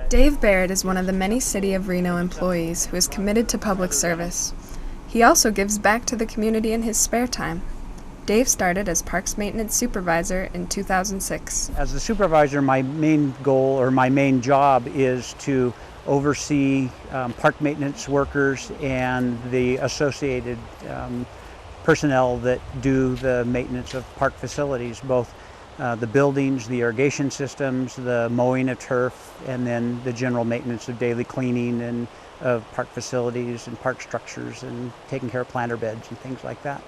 Dave Barrett is one of the many City of Reno employees who is committed to public service. He also gives back to the community in his spare time. Dave started as Parks Maintenance Supervisor in 2006. As the supervisor, my main goal or my main job is to oversee park maintenance workers and the associated personnel that do the maintenance of park facilities, both the buildings, the irrigation systems, the mowing of turf, and then the general maintenance of daily cleaning and of park facilities and park structures and taking care of planter beds and things like that.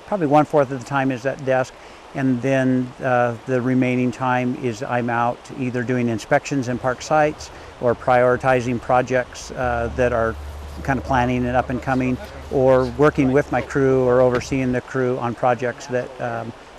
Probably 1/4 of the time is at desk, and then the remaining time is I'm out either doing inspections in park sites or prioritizing projects that are kind of planning and up and coming, or working with my crew or overseeing the crew on projects that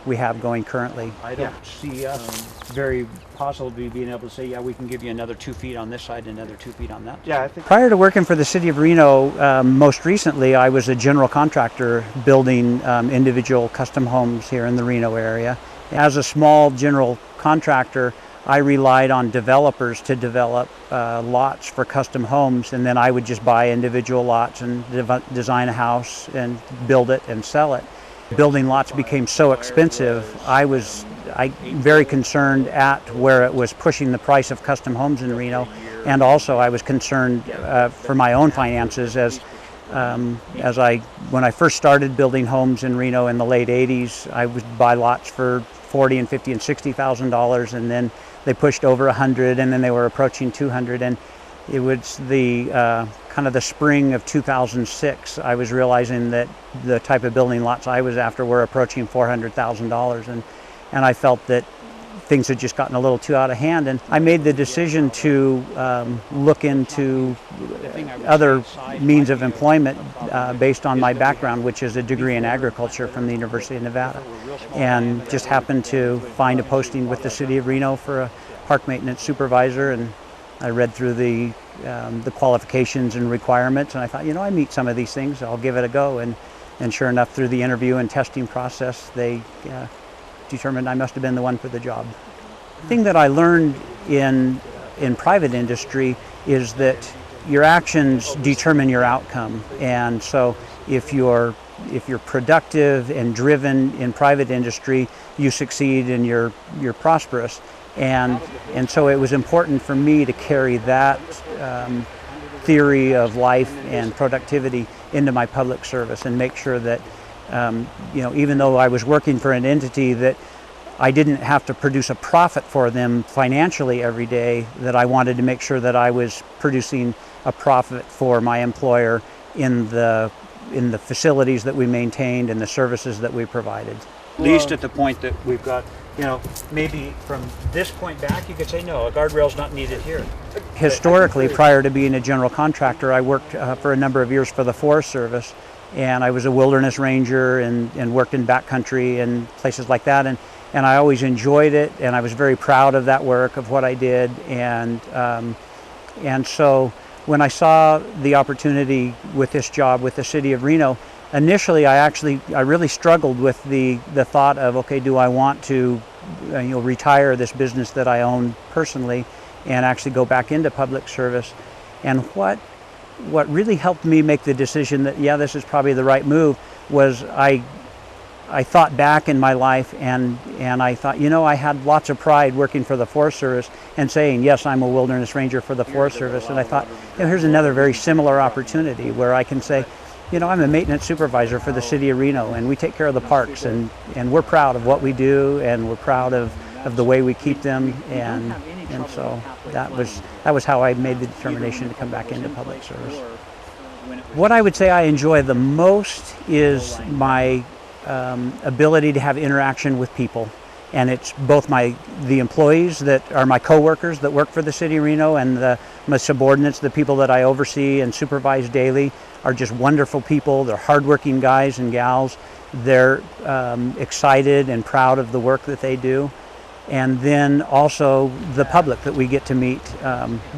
we have going currently. I don't see us very possibly being able to say, yeah, we can give you another 2 feet on this side and another 2 feet on that. Yeah, I think. Prior to working for the City of Reno, most recently I was a general contractor building individual custom homes here in the Reno area. As a small general contractor, I relied on developers to develop lots for custom homes, and then I would just buy individual lots and design a house and build it and sell it. Building lots became so expensive, I was very concerned at where it was pushing the price of custom homes in Reno, and also I was concerned for my own finances when I first started building homes in Reno in the late 80s, I would buy lots for $40,000 and $50,000 and $60,000, and then they pushed over 100, and then they were approaching 200, and it was the kind of the spring of 2006. I was realizing that the type of building lots I was after were approaching $400,000, and I felt that things had just gotten a little too out of hand, and I made the decision to look into other means of employment based on my background, which is a degree in agriculture from the University of Nevada, and just happened to find a posting with the City of Reno for a park maintenance supervisor, and I read through the qualifications and requirements, and I thought, I meet some of these things, I'll give it a go, and sure enough, through the interview and testing process, they determined I must have been the one for the job. The thing that I learned in private industry is that your actions determine your outcome, and so if you're productive and driven in private industry, you succeed and you're prosperous. And so it was important for me to carry that theory of life and productivity into my public service and make sure that, even though I was working for an entity that I didn't have to produce a profit for them financially every day, that I wanted to make sure that I was producing a profit for my employer in the facilities that we maintained and the services that we provided. At least at the point that we've got, maybe from this point back, you could say, no, a guardrail's not needed here. Historically, prior to being a general contractor, I worked for a number of years for the Forest Service, and I was a wilderness ranger and worked in backcountry and places like that, and I always enjoyed it, and I was very proud of that work, of what I did, and so when I saw the opportunity with this job with the City of Reno, initially I really struggled with the thought of, okay, do I want to retire this business that I own personally and actually go back into public service? And what really helped me make the decision that, yeah, this is probably the right move was I thought back in my life and I thought, I had lots of pride working for the Forest Service and saying, yes, I'm a wilderness ranger for the Forest Service. And I thought, here's another very similar opportunity where I can say, I'm a maintenance supervisor for the City of Reno, and we take care of the parks, and we're proud of what we do, and we're proud of the way we keep them, and so that was how I made the determination to come back into public service. What I would say I enjoy the most is my ability to have interaction with people, and it's both the employees that are my coworkers that work for the City of Reno, and my subordinates, the people that I oversee and supervise daily, are just wonderful people. They're hardworking guys and gals. They're excited and proud of the work that they do. And then also the public that we get to meet,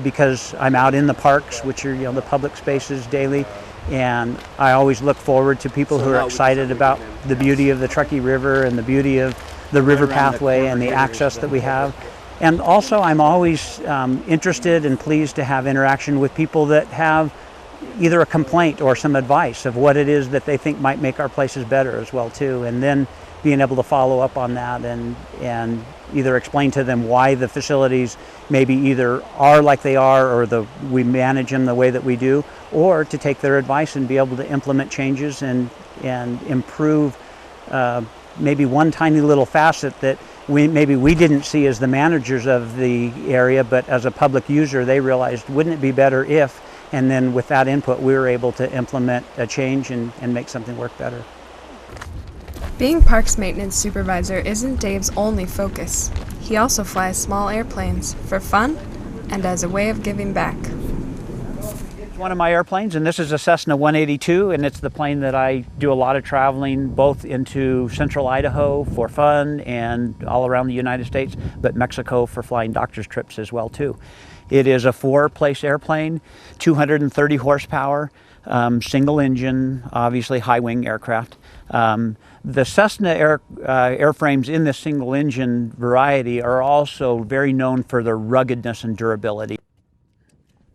because I'm out in the parks, which are the public spaces daily, and I always look forward to people who are excited about the beauty of the Truckee River and the beauty of the river pathway and the access that we have. And also I'm always interested and pleased to have interaction with people that have either a complaint or some advice of what it is that they think might make our places better as well too. And then being able to follow up on that and either explain to them why the facilities maybe either are like they are or we manage them the way that we do, or to take their advice and be able to implement changes and improve maybe one tiny little facet that maybe we didn't see as the managers of the area, but as a public user they realized, wouldn't it be better if, and then with that input we were able to implement a change and make something work better. Being Parks Maintenance Supervisor isn't Dave's only focus. He also flies small airplanes for fun and as a way of giving back. It's one of my airplanes, and this is a Cessna 182, and it's the plane that I do a lot of traveling both into central Idaho for fun and all around the United States, but Mexico for flying doctor's trips as well too. It is a 4-place airplane, 230 horsepower, single engine, obviously high-wing aircraft. The Cessna airframes in this single engine variety are also very known for their ruggedness and durability.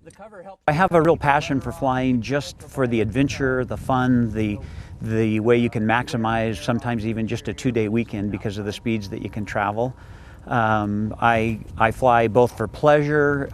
The cover helps. I have a real passion for flying, just for the adventure, the fun, the way you can maximize sometimes even just a 2-day weekend because of the speeds that you can travel. I fly both for pleasure,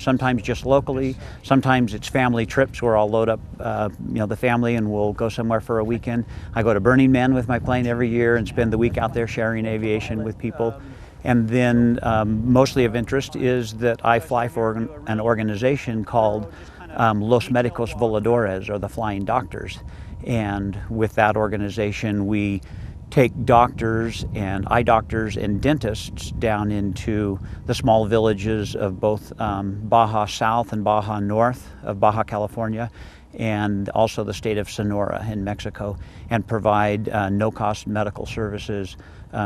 sometimes just locally, sometimes it's family trips where I'll load up the family and we'll go somewhere for a weekend. I go to Burning Man with my plane every year and spend the week out there sharing aviation with people. And then mostly of interest is that I fly for an organization called Los Médicos Voladores, or the Flying Doctors. And with that organization we take doctors and eye doctors and dentists down into the small villages of both Baja South and Baja North of Baja California, and also the state of Sonora in Mexico, and provide no-cost medical services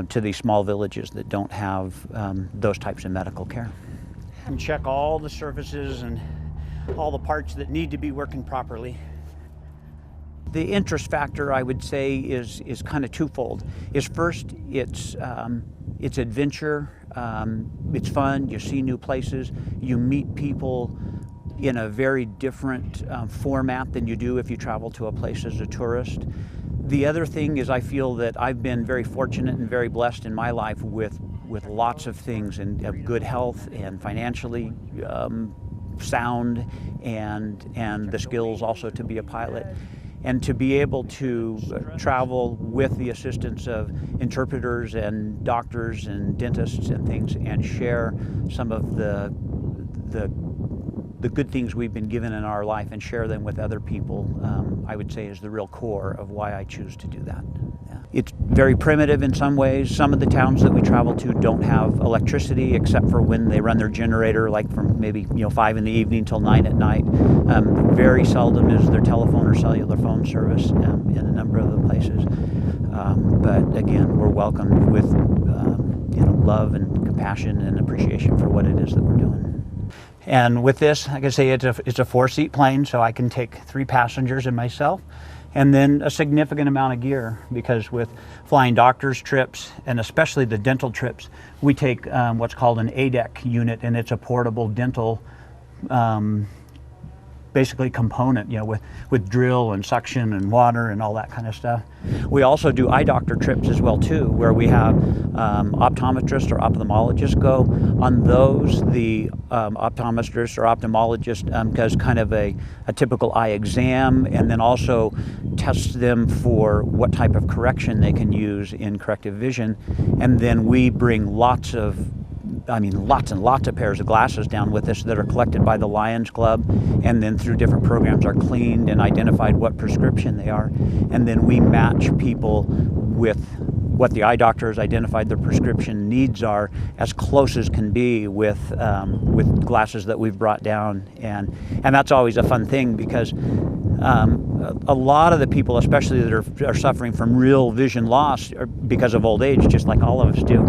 to these small villages that don't have those types of medical care. And check all the surfaces and all the parts that need to be working properly. The interest factor, I would say, is kind of twofold. Is first, it's adventure, it's fun, you see new places, you meet people in a very different format than you do if you travel to a place as a tourist. The other thing is I feel that I've been very fortunate and very blessed in my life with lots of things, and of good health and financially sound, and the skills also to be a pilot. And to be able to travel with the assistance of interpreters and doctors and dentists and things, and share some of the good things we've been given in our life and share them with other people, I would say is the real core of why I choose to do that. Yeah. It's very primitive in some ways. Some of the towns that we travel to don't have electricity except for when they run their generator, like from maybe 5 in the evening till 9 at night. Very seldom is there telephone or cellular phone service in a number of the places. But again, we're welcomed with love and compassion and appreciation for what it is that we're doing. And with this, like I say, it's a 4-seat plane, so I can take 3 passengers and myself, and then a significant amount of gear, because with flying doctors trips, and especially the dental trips, we take what's called an ADEC unit, and it's a portable dental basically component, with drill and suction and water and all that kind of stuff. We also do eye doctor trips as well too, where we have optometrists or ophthalmologists go. On those, the optometrist or ophthalmologist does kind of a typical eye exam, and then also tests them for what type of correction they can use in corrective vision. And then we bring lots and lots of pairs of glasses down with us that are collected by the Lions Club, and then through different programs are cleaned and identified what prescription they are. And then we match people with what the eye doctor has identified their prescription needs are, as close as can be with glasses that we've brought down. And that's always a fun thing, because a lot of the people, especially that are suffering from real vision loss because of old age, just like all of us do,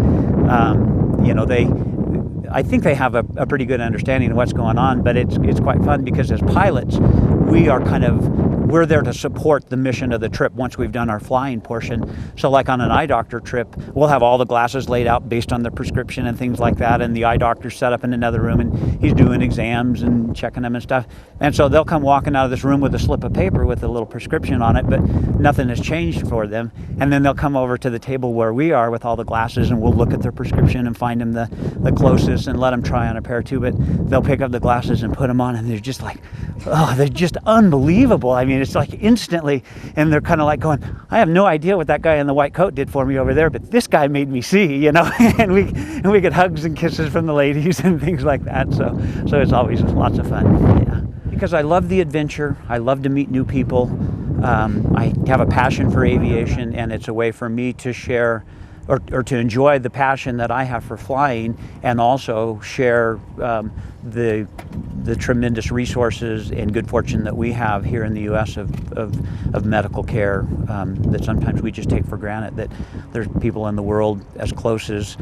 I think they have a pretty good understanding of what's going on, but it's quite fun, because as pilots, we are kind of we're there to support the mission of the trip once we've done our flying portion. So like on an eye doctor trip, we'll have all the glasses laid out based on the prescription and things like that, and the eye doctor's set up in another room and he's doing exams and checking them and stuff. And so they'll come walking out of this room with a slip of paper with a little prescription on it, but nothing has changed for them. And then they'll come over to the table where we are with all the glasses, and we'll look at their prescription and find them the closest and let them try on a pair too. But they'll pick up the glasses and put them on, and they're just like, oh, they're just unbelievable. I mean, it's like instantly, and they're kind of like going, I have no idea what that guy in the white coat did for me over there, but this guy made me see, you know. and we get hugs and kisses from the ladies and things like that. So it's always lots of fun. Yeah. Because I love the adventure. I love to meet new people. I have a passion for aviation, and it's a way for me to share or to enjoy the passion that I have for flying, and also share the tremendous resources and good fortune that we have here in the U.S. of medical care that sometimes we just take for granted, that there's people in the world as close as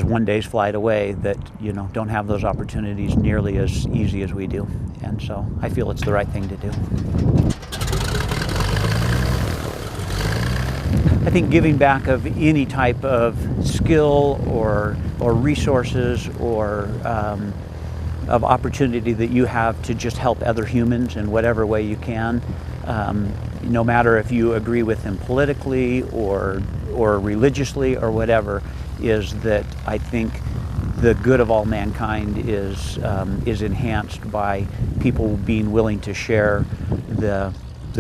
one day's flight away that, you know, don't have those opportunities nearly as easy as we do. And so I feel it's the right thing to do. I think giving back of any type of skill or resources or of opportunity that you have to just help other humans in whatever way you can, no matter if you agree with them politically or religiously or whatever, is that I think the good of all mankind is enhanced by people being willing to share the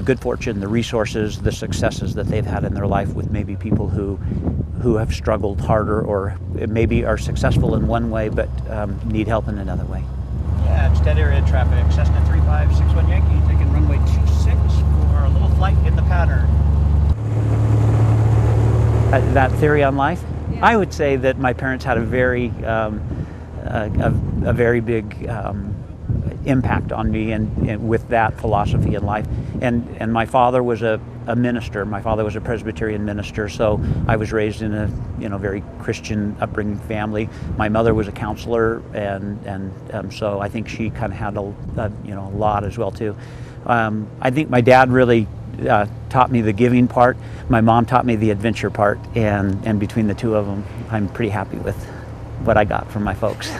good fortune, the resources, the successes that they've had in their life with maybe people who have struggled harder or maybe are successful in one way but need help in another way. Yeah, it's dead area traffic. Cessna 3561 Yankee taking runway 26 for a little flight in the pattern. That theory on life? Yeah. I would say that my parents had a very big impact on me and with that philosophy in life. And my father was a minister. My father was a Presbyterian minister, so I was raised in a very Christian upbringing family. My mother was a counselor, and so I think she kind of had a lot as well too. I think my dad really taught me the giving part. My mom taught me the adventure part, and between the two of them, I'm pretty happy with what I got from my folks.